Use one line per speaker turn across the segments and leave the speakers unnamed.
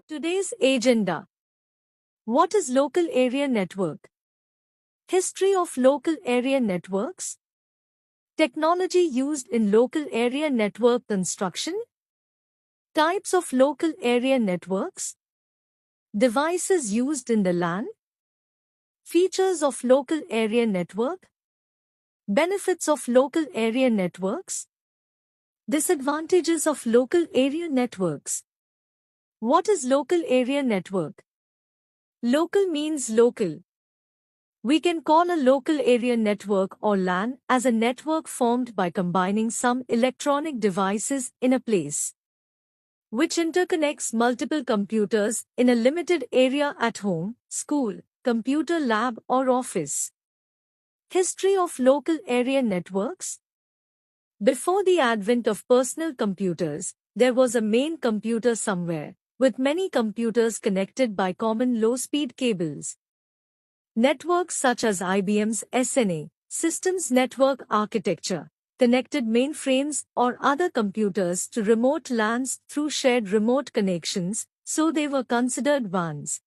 Today's agenda. What is local area network? History of local area networks. Technology used in local area network construction. Types of local area networks. Devices used in the LAN. Features of local area network. Benefits of local area networks. Disadvantages of local area networks. What is local area network? Local means local. We can call a local area network or LAN as a network formed by combining some electronic devices in a place, which interconnects multiple computers in a limited area at home, school, computer lab or office. History of local area networks. Before the advent of personal computers, there was a main computer somewhere, with many computers connected by common low-speed cables. Networks such as IBM's SNA, Systems Network Architecture, connected mainframes or other computers to remote LANs through shared remote connections, so they were considered WANs.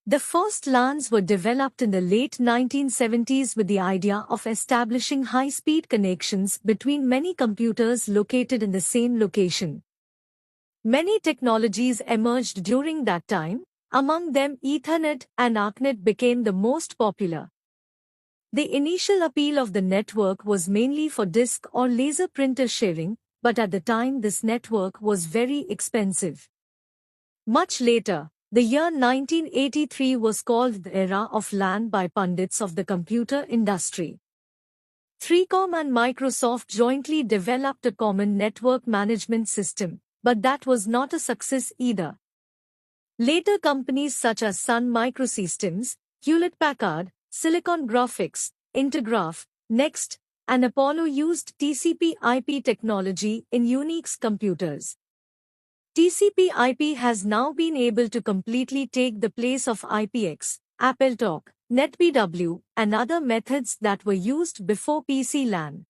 The first LANs were developed in the late 1970s with the idea of establishing high-speed connections between many computers located in the same location. Many technologies emerged during that time. Among them, Ethernet and ARPANET became the most popular. The initial appeal of the network was mainly for disk or laser printer sharing, but at the time this network was very expensive. Much later, the year 1983 was called the era of LAN by pundits of the computer industry. 3Com and Microsoft jointly developed a common network management system, but that was not a success either. Later companies such as Sun Microsystems, Hewlett-Packard, Silicon Graphics, Intergraph, Next, and Apollo used TCP/IP technology in Unix computers. TCP/IP has now been able to completely take the place of IPX, AppleTalk, NetBW, and other methods that were used before PC LAN.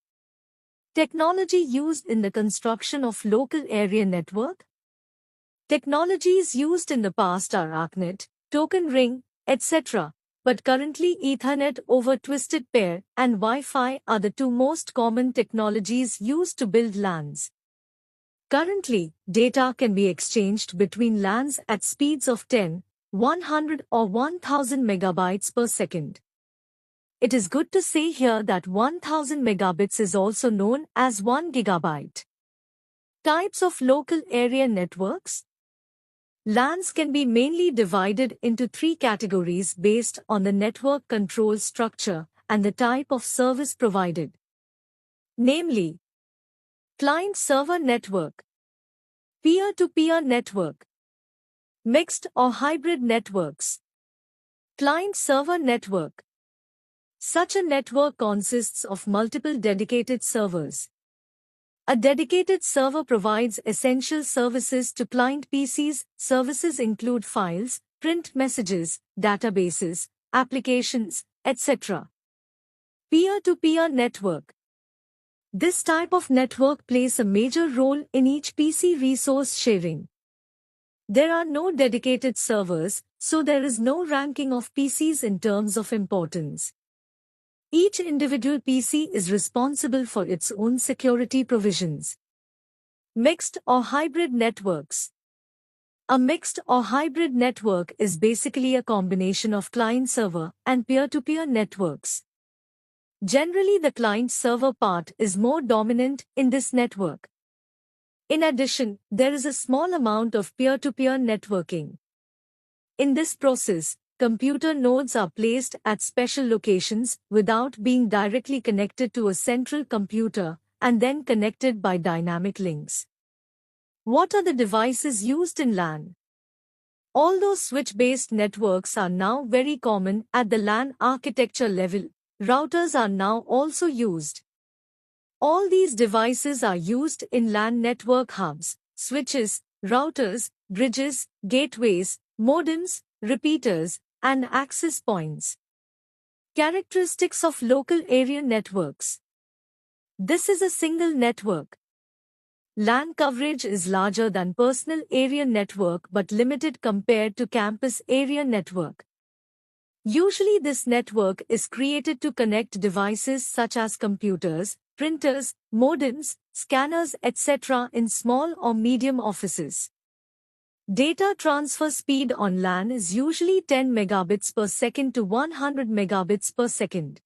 Technology used in the construction of local area network. Technologies used in the past are ARPANET, Token Ring, etc., but currently Ethernet over Twisted Pair and Wi-Fi are the two most common technologies used to build LANs. Currently, data can be exchanged between LANs at speeds of 10, 100 or 1000 megabytes per second. It is good to say here that 1000 megabits is also known as 1 gigabyte. Types of local area networks. LANs can be mainly divided into three categories based on the network control structure and the type of service provided. Namely, client-server network, peer-to-peer network, mixed or hybrid networks, client-server network. Such a network consists of multiple dedicated servers. A dedicated server provides essential services to client PCs. Services include files, print messages, databases, applications, etc. Peer-to-peer network. This type of network plays a major role in each PC resource sharing. There are no dedicated servers, so there is no ranking of PCs in terms of importance. Each individual PC is responsible for its own security provisions. Mixed or hybrid networks. A mixed or hybrid network is basically a combination of client-server and peer-to-peer networks. Generally, the client-server part is more dominant in this network. In addition, there is a small amount of peer-to-peer networking. In this process, computer nodes are placed at special locations without being directly connected to a central computer and then connected by dynamic links. What are the devices used in LAN? Although switch-based networks are now very common at the LAN architecture level, routers are now also used. All these devices are used in LAN network hubs, switches, routers, bridges, gateways, modems, repeaters, and access points. Characteristics of local area networks. This is a single network. LAN coverage is larger than personal area network but limited compared to campus area network. Usually this network is created to connect devices such as computers, printers, modems, scanners, etc. in small or medium offices. Data transfer speed on LAN is usually 10 megabits per second to 100 megabits per second.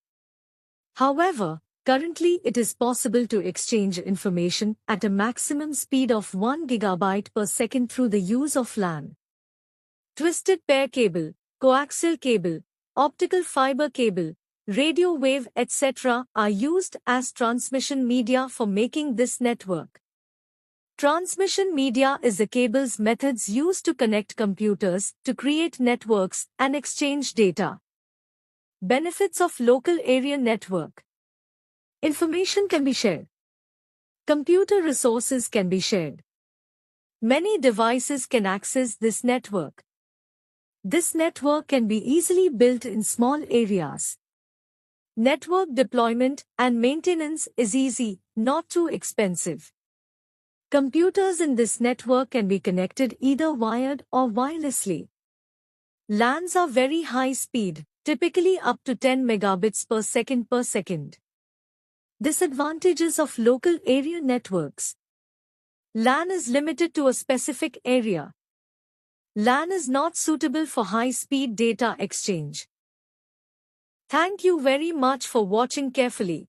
However, currently it is possible to exchange information at a maximum speed of 1 gigabyte per second through the use of LAN. Twisted pair cable, coaxial cable, optical fiber cable, radio wave, etc. are used as transmission media for making this network. Transmission media is the cables methods used to connect computers to create networks and exchange data. Benefits of local area network. Information can be shared. Computer resources can be shared. Many devices can access this network. This network can be easily built in small areas. Network deployment and maintenance is easy, not too expensive. Computers in this network can be connected either wired or wirelessly. LANs are very high speed, typically up to 10 megabits per second. Disadvantages of local area networks. LAN is limited to a specific area. LAN is not suitable for high-speed data exchange. Thank you very much for watching carefully.